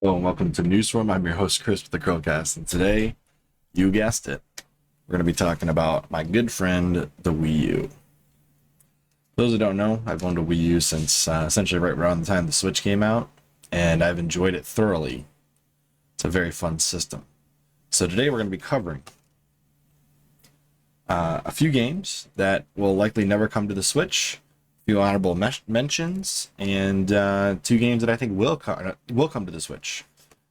Hello and welcome to Newsroom. I'm your host Chris with the CHRILLCAST, and today, you guessed it, we're going to be talking about my good friend, the Wii U. For those who don't know, I've owned a Wii U since essentially right around the time the Switch came out, and I've enjoyed it thoroughly. It's a very fun system. So today we're going to be covering a few games that will likely never come to the Switch, a few honorable mentions, and two games that I think will come to the Switch.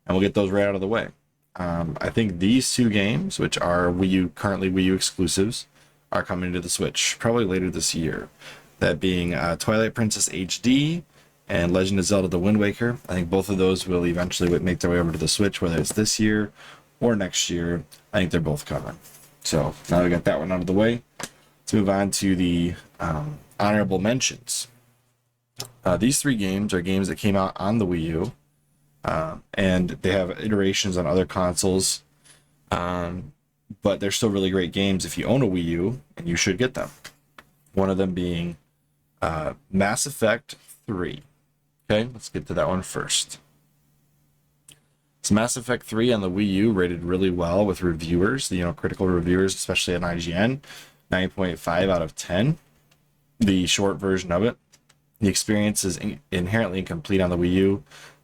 And we'll get those right out of the way. I think these two games, which are currently Wii U exclusives, are coming to the Switch probably later this year. That being Twilight Princess HD and Legend of Zelda: The Wind Waker. I think both of those will eventually make their way over to the Switch, whether it's this year or next year. I think they're both coming. So now we got that one out of the way. Let's move on to the honorable mentions. These three games are games that came out on the Wii U, and they have iterations on other consoles, but they're still really great games if you own a Wii U, and you should get them. One of them being Mass Effect 3. Okay, let's get to that one first. So Mass Effect 3 on the Wii U rated really well with reviewers, critical reviewers, especially on IGN, 9.5 out of 10. The short version of it. The experience is inherently incomplete on the Wii U,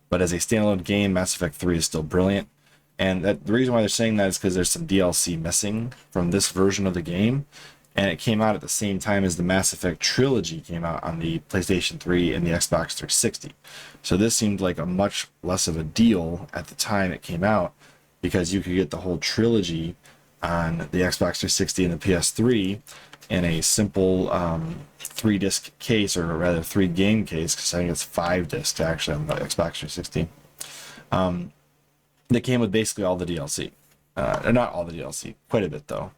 but as a standalone game, Mass Effect 3 is still brilliant. And the reason why they're saying that is because there's some DLC missing from this version of the game, and it came out at the same time as the Mass Effect trilogy came out on the PlayStation 3 and the Xbox 360. So this seemed like a much less of a deal at the time it came out, because you could get the whole trilogy on the Xbox 360 and the PS3 in a simple 3-disc case, or rather 3-game case, because I think it's 5 discs actually on the Xbox 360. That came with basically all the DLC. Not all the DLC, quite a bit though.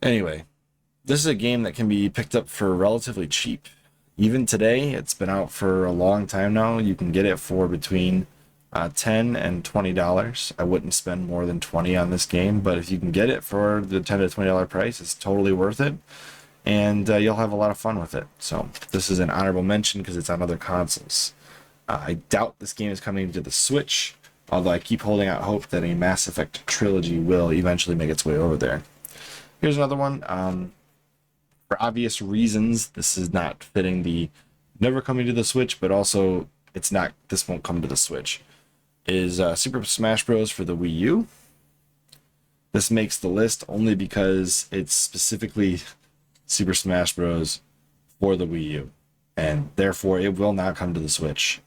Anyway, this is a game that can be picked up for relatively cheap. Even today, it's been out for a long time now. You can get it for between $10 and $20. I wouldn't spend more than $20 on this game, but if you can get it for the $10 to $20 price, it's totally worth it, and you'll have a lot of fun with it. So this is an honorable mention because it's on other consoles. I doubt this game is coming to the Switch, although I keep holding out hope that a Mass Effect trilogy will eventually make its way over there. Here's another one. For obvious reasons, this is not fitting the never coming to the Switch, but also this won't come to the Switch, is Super Smash Bros. For the Wii U. This makes the list only because it's specifically Super Smash Bros. For the Wii U, and therefore it will not come to the Switch,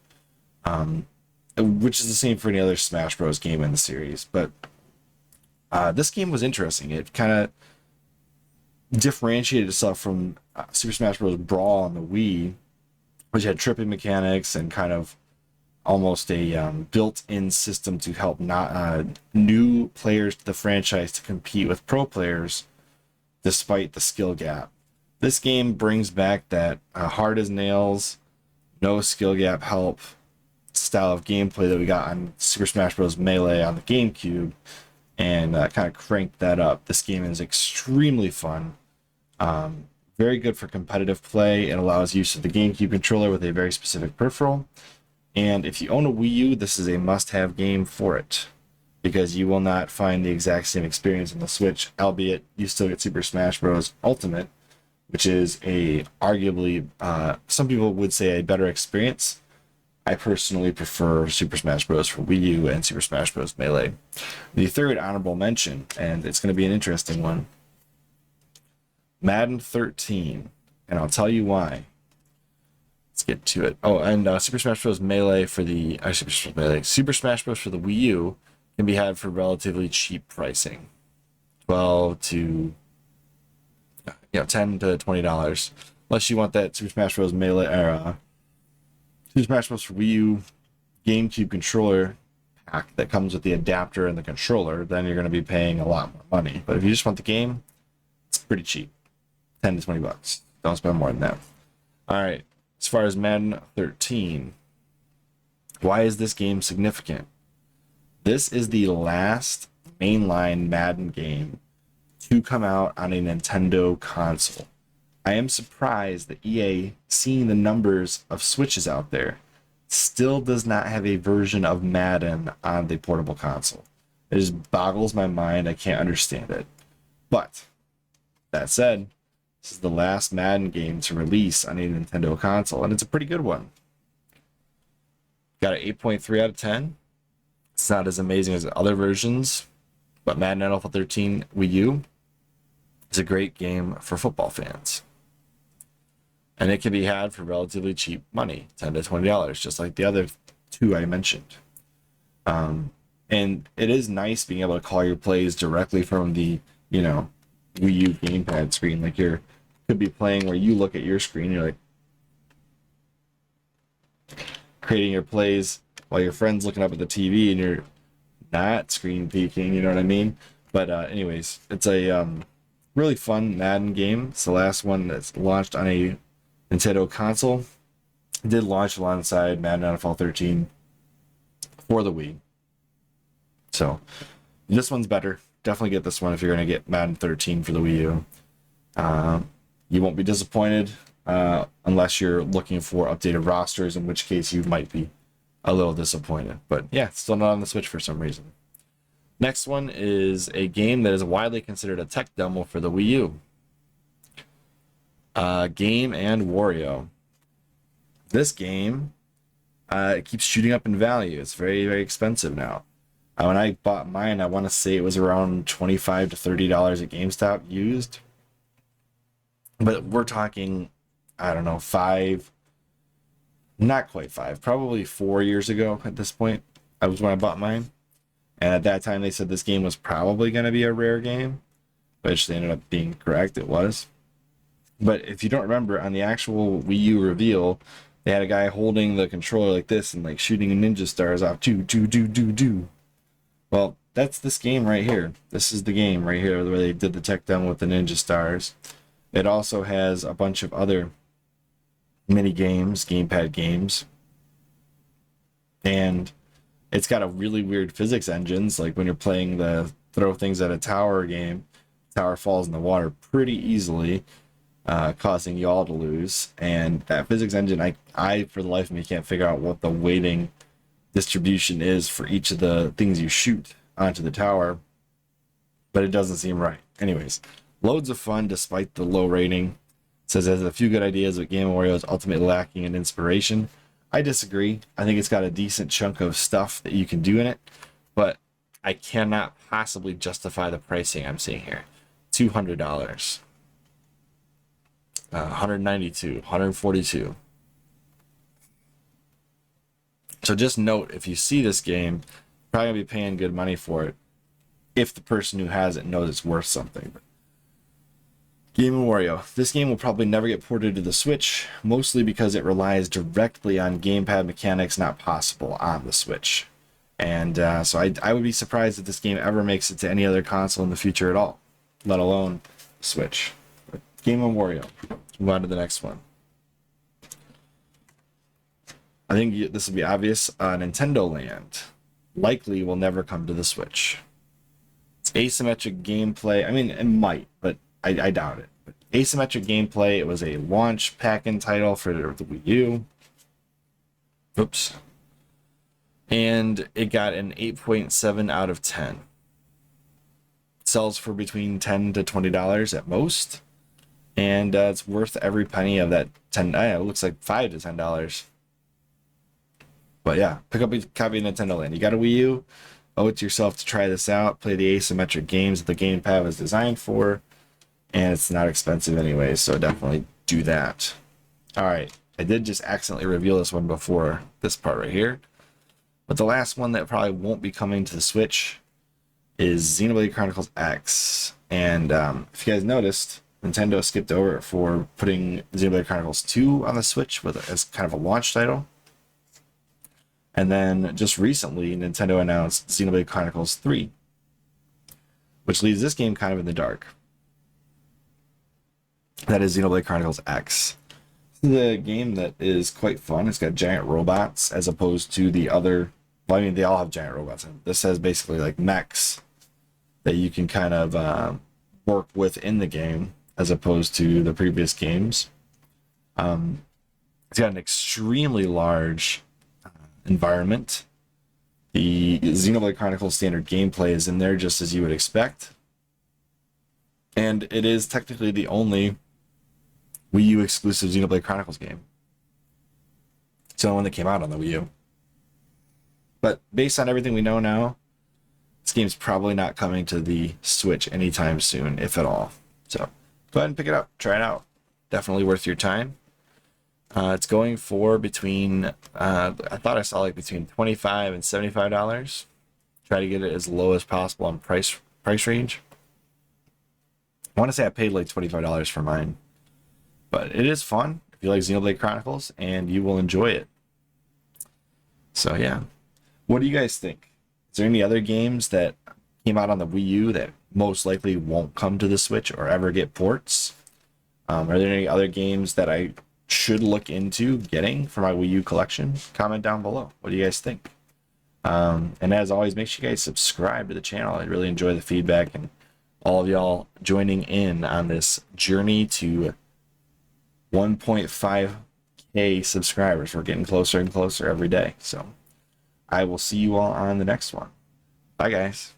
which is the same for any other Smash Bros. Game in the series. But this game was interesting. It kind of differentiated itself from Super Smash Bros. Brawl on the Wii, which had tripping mechanics and kind of almost a built-in system to help new players to the franchise to compete with pro players despite the skill gap. This game brings back that hard as nails, no skill gap help style of gameplay that we got on Super Smash Bros. Melee on the GameCube, and kind of cranked that up. This game is extremely fun. Very good for competitive play. It allows use of the GameCube controller with a very specific peripheral. And if you own a Wii U, this is a must-have game for it, because you will not find the exact same experience on the Switch, albeit you still get Super Smash Bros. Ultimate, which is arguably, some people would say, a better experience. I personally prefer Super Smash Bros. For Wii U and Super Smash Bros. Melee. The third honorable mention, and it's going to be an interesting one, Madden 13, and I'll tell you why. Let's get to it. Oh, and Super Smash Bros. Melee for the Super Smash Bros. For the Wii U can be had for relatively cheap pricing, $10 to $20, unless you want that Super Smash Bros. Melee era, Super Smash Bros. For Wii U GameCube controller pack that comes with the adapter and the controller. Then you're going to be paying a lot more money. But if you just want the game, it's pretty cheap, $10 to $20. Don't spend more than that. All right. As far as Madden 13, why is this game significant? This is the last mainline Madden game to come out on a Nintendo console. I am surprised that EA, seeing the numbers of Switches out there, still does not have a version of Madden on the portable console. It just boggles my mind. I can't understand it. But that said, this is the last Madden game to release on a Nintendo console, and it's a pretty good one. Got an 8.3 out of 10. It's not as amazing as other versions, but Madden NFL 13 Wii U is a great game for football fans. And it can be had for relatively cheap money, $10 to $20, just like the other two I mentioned. And it is nice being able to call your plays directly from the, Wii U gamepad screen. Like you could be playing where you look at your screen, you're like creating your plays while your friend's looking up at the TV and you're not screen peeking, you know what I mean? But anyways, it's a really fun Madden game. It's the last one that's launched on a Nintendo console. It did launch alongside Madden NFL 13 for the Wii. So this one's better. Definitely get this one if you're going to get Madden 13 for the Wii U. You won't be disappointed unless you're looking for updated rosters, in which case you might be a little disappointed. But yeah, it's still not on the Switch for some reason. Next one is a game that is widely considered a tech demo for the Wii U. Game and Wario. This game, it keeps shooting up in value. It's very, very expensive now. When I bought mine, I want to say it was around $25 to $30 at GameStop used. But we're talking, I don't know, not quite 5, probably 4 years ago at this point. I was when I bought mine. And at that time, they said this game was probably going to be a rare game, which they ended up being correct. It was. But if you don't remember, on the actual Wii U reveal, they had a guy holding the controller like this and like shooting ninja stars off. Do. Well, that's this game right here. This is the game right here where they did the tech demo with the ninja stars. It also has a bunch of other mini games, gamepad games. And it's got a really weird physics engines, like when you're playing the throw things at a tower game, tower falls in the water pretty easily, causing y'all to lose. And that physics engine, I for the life of me can't figure out what the weighting distribution is for each of the things you shoot onto the tower, but it doesn't seem right. Anyways, loads of fun despite the low rating. It says it has a few good ideas, but Game & Wario is ultimately lacking in inspiration. I disagree. I think it's got a decent chunk of stuff that you can do in it, but I cannot possibly justify the pricing I'm seeing here. $200, $192, $142. So just note, if you see this game, you're probably going to be paying good money for it if the person who has it knows it's worth something. But Game & Wario. This game will probably never get ported to the Switch, mostly because it relies directly on gamepad mechanics not possible on the Switch. And so I would be surprised if this game ever makes it to any other console in the future at all, let alone the Switch. But Game & Wario. Let's move on to the next one. I think this will be obvious. Nintendo Land likely will never come to the Switch. It's asymmetric gameplay. I mean, it might, but I doubt it. But asymmetric gameplay. It was a launch pack-in title for the Wii U. Oops. And it got an 8.7 out of 10. It sells for between $10 to $20 at most. And it's worth every penny of that 10. It looks like $5 to $10. But yeah, pick up a copy of Nintendo Land. You got a Wii U, owe it to yourself to try this out. Play the asymmetric games that the gamepad was designed for. And it's not expensive anyway, so definitely do that. Alright, I did just accidentally reveal this one before this part right here. But the last one that probably won't be coming to the Switch is Xenoblade Chronicles X. And if you guys noticed, Nintendo skipped over it for putting Xenoblade Chronicles 2 on the Switch as kind of a launch title. And then just recently, Nintendo announced Xenoblade Chronicles 3, which leaves this game kind of in the dark. That is Xenoblade Chronicles X. This is a game that is quite fun. It's got giant robots as opposed to the other. Well, I mean, they all have giant robots. This has basically like mechs that you can kind of work with in the game as opposed to the previous games. It's got an extremely large environment. The Xenoblade Chronicles standard gameplay is in there just as you would expect. And it is technically the only Wii U exclusive Xenoblade Chronicles game. It's the only one that came out on the Wii U. But based on everything we know now, this game's probably not coming to the Switch anytime soon, if at all. So go ahead and pick it up, try it out. Definitely worth your time. It's going for between, I thought I saw like between $25 and $75. Try to get it as low as possible on price range. I want to say I paid like $25 for mine. But it is fun if you like Xenoblade Chronicles, and you will enjoy it. So yeah. What do you guys think? Is there any other games that came out on the Wii U that most likely won't come to the Switch or ever get ports? Are there any other games that I should look into getting for my Wii U collection? Comment down below. What do you guys think? And as always, make sure you guys subscribe to the channel. I really enjoy the feedback and all of y'all joining in on this journey to 1.5K subscribers. We're getting closer and closer every day. So I will see you all on the next one. Bye, guys.